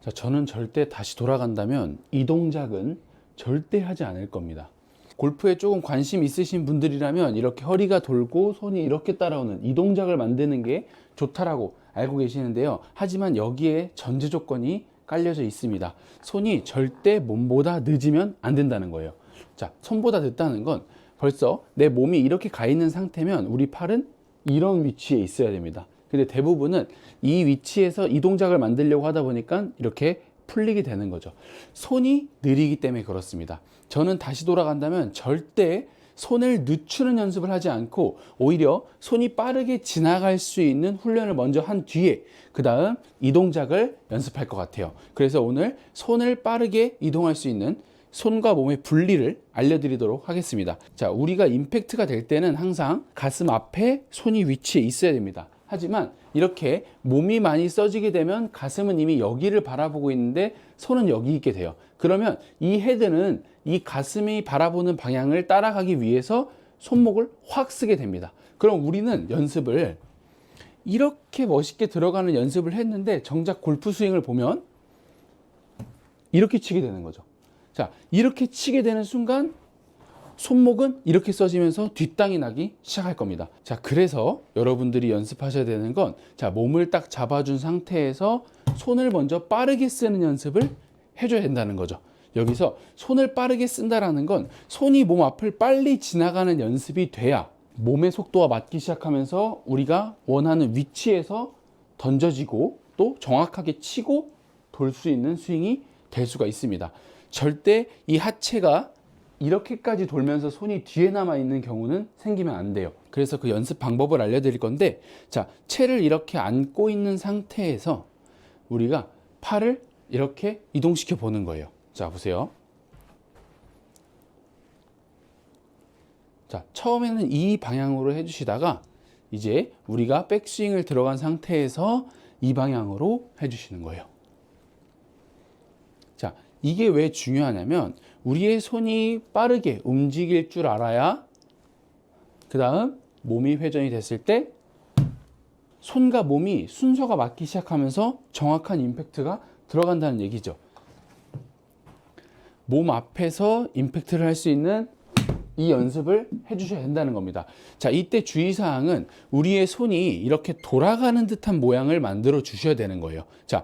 자, 저는 절대 다시 돌아간다면 이 동작은 절대 하지 않을 겁니다. 골프에 조금 관심 있으신 분들이라면 이렇게 허리가 돌고 손이 이렇게 따라오는 이 동작을 만드는 게 좋다라고 알고 계시는데요. 하지만 여기에 전제 조건이 깔려져 있습니다. 손이 절대 몸보다 늦으면 안 된다는 거예요. 자, 손보다 늦다는 건 벌써 내 몸이 이렇게 가 있는 상태면 우리 팔은 이런 위치에 있어야 됩니다. 근데 대부분은 이 위치에서 이 동작을 만들려고 하다 보니까 이렇게 풀리게 되는 거죠. 손이 느리기 때문에 그렇습니다. 저는 다시 돌아간다면 절대 손을 늦추는 연습을 하지 않고 오히려 손이 빠르게 지나갈 수 있는 훈련을 먼저 한 뒤에 그 다음 이 동작을 연습할 것 같아요. 그래서 오늘 손을 빠르게 이동할 수 있는 손과 몸의 분리를 알려드리도록 하겠습니다. 자, 우리가 임팩트가 될 때는 항상 가슴 앞에 손이 위치해 있어야 됩니다. 하지만 이렇게 몸이 많이 써지게 되면 가슴은 이미 여기를 바라보고 있는데 손은 여기 있게 돼요. 그러면 이 헤드는 이 가슴이 바라보는 방향을 따라가기 위해서 손목을 확 쓰게 됩니다. 그럼 우리는 연습을 이렇게 멋있게 들어가는 연습을 했는데 정작 골프 스윙을 보면 이렇게 치게 되는 거죠. 자, 이렇게 치게 되는 순간 손목은 이렇게 써지면서 뒷땅이 나기 시작할 겁니다. 자, 그래서 여러분들이 연습하셔야 되는 건, 자, 몸을 딱 잡아준 상태에서 손을 먼저 빠르게 쓰는 연습을 해줘야 된다는 거죠. 여기서 손을 빠르게 쓴다라는 건 손이 몸 앞을 빨리 지나가는 연습이 돼야 몸의 속도와 맞기 시작하면서 우리가 원하는 위치에서 던져지고 또 정확하게 치고 돌 수 있는 스윙이 될 수가 있습니다. 절대 이 하체가 이렇게까지 돌면서 손이 뒤에 남아있는 경우는 생기면 안 돼요. 그래서 그 연습 방법을 알려드릴 건데, 자, 채를 이렇게 안고 있는 상태에서 우리가 팔을 이렇게 이동시켜 보는 거예요. 자, 보세요. 자, 처음에는 이 방향으로 해주시다가 이제 우리가 백스윙을 들어간 상태에서 이 방향으로 해주시는 거예요. 자, 이게 왜 중요하냐면 우리의 손이 빠르게 움직일 줄 알아야 그 다음 몸이 회전이 됐을 때 손과 몸이 순서가 맞기 시작하면서 정확한 임팩트가 들어간다는 얘기죠. 몸 앞에서 임팩트를 할 수 있는 이 연습을 해주셔야 된다는 겁니다. 자, 이때 주의사항은 우리의 손이 이렇게 돌아가는 듯한 모양을 만들어 주셔야 되는 거예요. 자,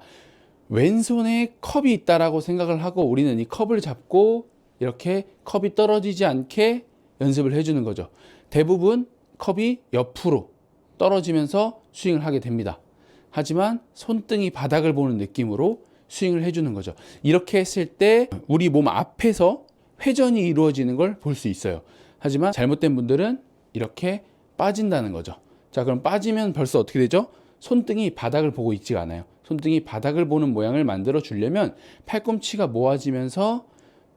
왼손에 컵이 있다라고 생각을 하고 우리는 이 컵을 잡고 이렇게 컵이 떨어지지 않게 연습을 해주는 거죠. 대부분 컵이 옆으로 떨어지면서 스윙을 하게 됩니다. 하지만 손등이 바닥을 보는 느낌으로 스윙을 해주는 거죠. 이렇게 했을 때 우리 몸 앞에서 회전이 이루어지는 걸 볼 수 있어요. 하지만 잘못된 분들은 이렇게 빠진다는 거죠. 자, 그럼 빠지면 벌써 어떻게 되죠? 손등이 바닥을 보고 있지가 않아요. 손등이 바닥을 보는 모양을 만들어 주려면 팔꿈치가 모아지면서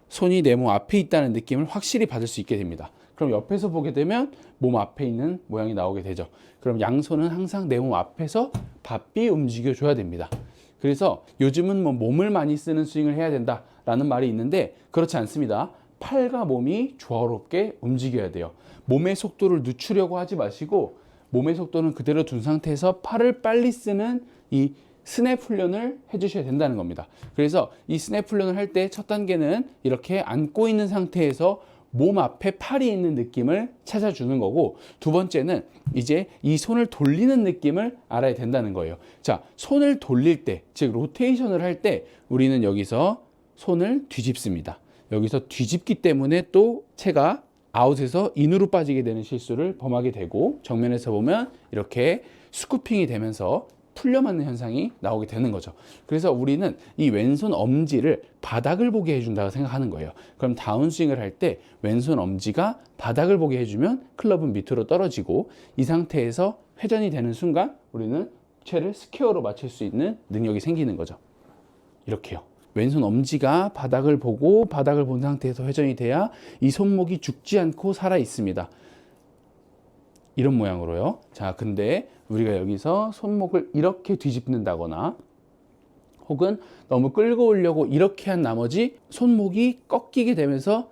손이 내 몸 앞에 있다는 느낌을 확실히 받을 수 있게 됩니다. 그럼 옆에서 보게 되면 몸 앞에 있는 모양이 나오게 되죠. 그럼 양손은 항상 내 몸 앞에서 바삐 움직여 줘야 됩니다. 그래서 요즘은 뭐 몸을 많이 쓰는 스윙을 해야 된다라는 말이 있는데 그렇지 않습니다. 팔과 몸이 조화롭게 움직여야 돼요. 몸의 속도를 늦추려고 하지 마시고 몸의 속도는 그대로 둔 상태에서 팔을 빨리 쓰는 이 스냅 훈련을 해주셔야 된다는 겁니다. 그래서 이 스냅 훈련을 할 때 첫 단계는 이렇게 앉고 있는 상태에서 몸 앞에 팔이 있는 느낌을 찾아주는 거고, 두 번째는 이제 이 손을 돌리는 느낌을 알아야 된다는 거예요. 자, 손을 돌릴 때, 즉 로테이션을 할 때 우리는 여기서 손을 뒤집습니다. 여기서 뒤집기 때문에 또 채가 아웃에서 인으로 빠지게 되는 실수를 범하게 되고, 정면에서 보면 이렇게 스쿠핑이 되면서 풀려 맞는 현상이 나오게 되는 거죠. 그래서 우리는 이 왼손 엄지를 바닥을 보게 해준다고 생각하는 거예요. 그럼 다운스윙을 할 때 왼손 엄지가 바닥을 보게 해주면 클럽은 밑으로 떨어지고, 이 상태에서 회전이 되는 순간 우리는 채를 스퀘어로 맞출 수 있는 능력이 생기는 거죠. 이렇게요. 왼손 엄지가 바닥을 보고 바닥을 본 상태에서 회전이 돼야 이 손목이 죽지 않고 살아 있습니다. 이런 모양으로요. 자, 근데 우리가 여기서 손목을 이렇게 뒤집는다거나 혹은 너무 끌고 오려고 이렇게 한 나머지 손목이 꺾이게 되면서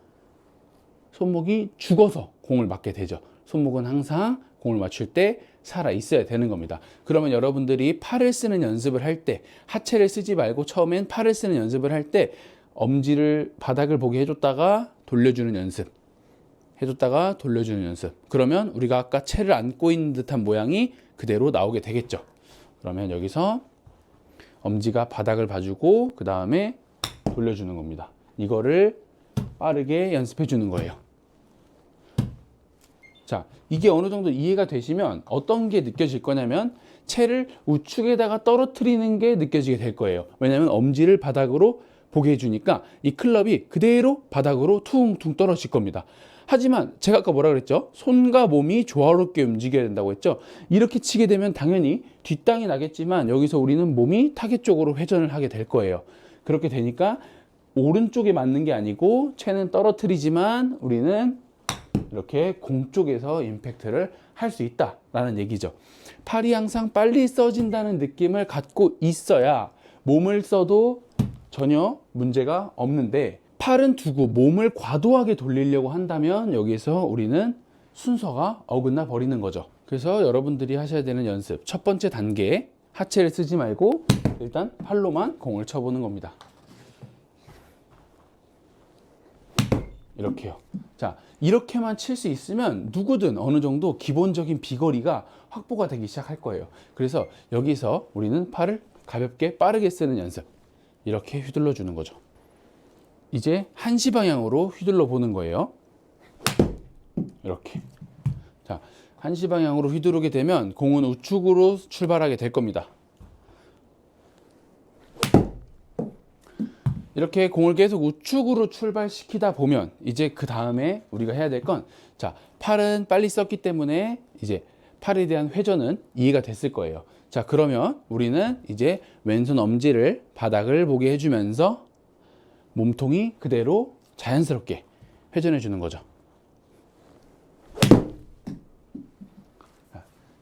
손목이 죽어서 공을 맞게 되죠. 손목은 항상 공을 맞출 때 살아 있어야 되는 겁니다. 그러면 여러분들이 팔을 쓰는 연습을 할 때, 하체를 쓰지 말고 처음엔 팔을 쓰는 연습을 할 때 엄지를 바닥을 보게 해줬다가 돌려주는 연습, 해줬다가 돌려주는 연습. 그러면 우리가 아까 채를 안고 있는 듯한 모양이 그대로 나오게 되겠죠. 그러면 여기서 엄지가 바닥을 봐주고 그 다음에 돌려주는 겁니다. 이거를 빠르게 연습해 주는 거예요. 자, 이게 어느 정도 이해가 되시면 어떤 게 느껴질 거냐면 채를 우측에다가 떨어뜨리는 게 느껴지게 될 거예요. 왜냐하면 엄지를 바닥으로 보게 해주니까 이 클럽이 그대로 바닥으로 퉁퉁 떨어질 겁니다. 하지만 제가 아까 뭐라 그랬죠? 손과 몸이 조화롭게 움직여야 된다고 했죠? 이렇게 치게 되면 당연히 뒷땅이 나겠지만 여기서 우리는 몸이 타겟 쪽으로 회전을 하게 될 거예요. 그렇게 되니까 오른쪽에 맞는 게 아니고 채는 떨어뜨리지만 우리는 이렇게 공 쪽에서 임팩트를 할 수 있다라는 얘기죠. 팔이 항상 빨리 써진다는 느낌을 갖고 있어야 몸을 써도 전혀 문제가 없는데, 팔은 두고 몸을 과도하게 돌리려고 한다면 여기서 우리는 순서가 어긋나 버리는 거죠. 그래서 여러분들이 하셔야 되는 연습, 첫 번째 단계, 하체를 쓰지 말고 일단 팔로만 공을 쳐보는 겁니다. 이렇게요. 자, 이렇게만 칠 수 있으면 누구든 어느 정도 기본적인 비거리가 확보가 되기 시작할 거예요. 그래서 여기서 우리는 팔을 가볍게 빠르게 쓰는 연습, 이렇게 휘둘러 주는 거죠. 이제 한시 방향으로 휘둘러 보는 거예요. 이렇게. 자, 한시 방향으로 휘두르게 되면 공은 우측으로 출발하게 될 겁니다. 이렇게 공을 계속 우측으로 출발시키다 보면 이제 그 다음에 우리가 해야 될 건, 자, 팔은 빨리 썼기 때문에 이제 팔에 대한 회전은 이해가 됐을 거예요. 자, 그러면 우리는 이제 왼손 엄지를 바닥을 보게 해주면서 몸통이 그대로 자연스럽게 회전해 주는 거죠.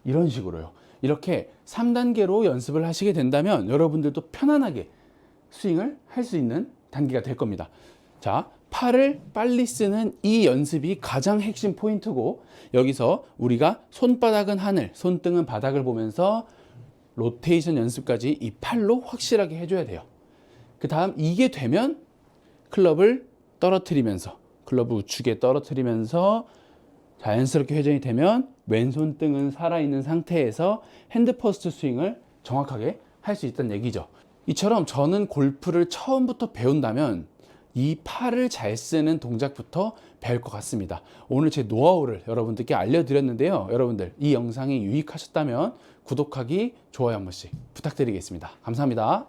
이런 식으로요. 이렇게 3단계로 연습을 하시게 된다면 여러분들도 편안하게 스윙을 할 수 있는 단계가 될 겁니다. 자, 팔을 빨리 쓰는 이 연습이 가장 핵심 포인트고, 여기서 우리가 손바닥은 하늘, 손등은 바닥을 보면서 로테이션 연습까지 이 팔로 확실하게 해줘야 돼요. 그 다음 이게 되면 클럽을 떨어뜨리면서, 클럽을 우측에 떨어뜨리면서 자연스럽게 회전이 되면 왼손등은 살아있는 상태에서 핸드 퍼스트 스윙을 정확하게 할 수 있다는 얘기죠. 이처럼 저는 골프를 처음부터 배운다면 이 팔을 잘 쓰는 동작부터 배울 것 같습니다. 오늘 제 노하우를 여러분들께 알려드렸는데요. 여러분들 이 영상이 유익하셨다면 구독하기, 좋아요 한 번씩 부탁드리겠습니다. 감사합니다.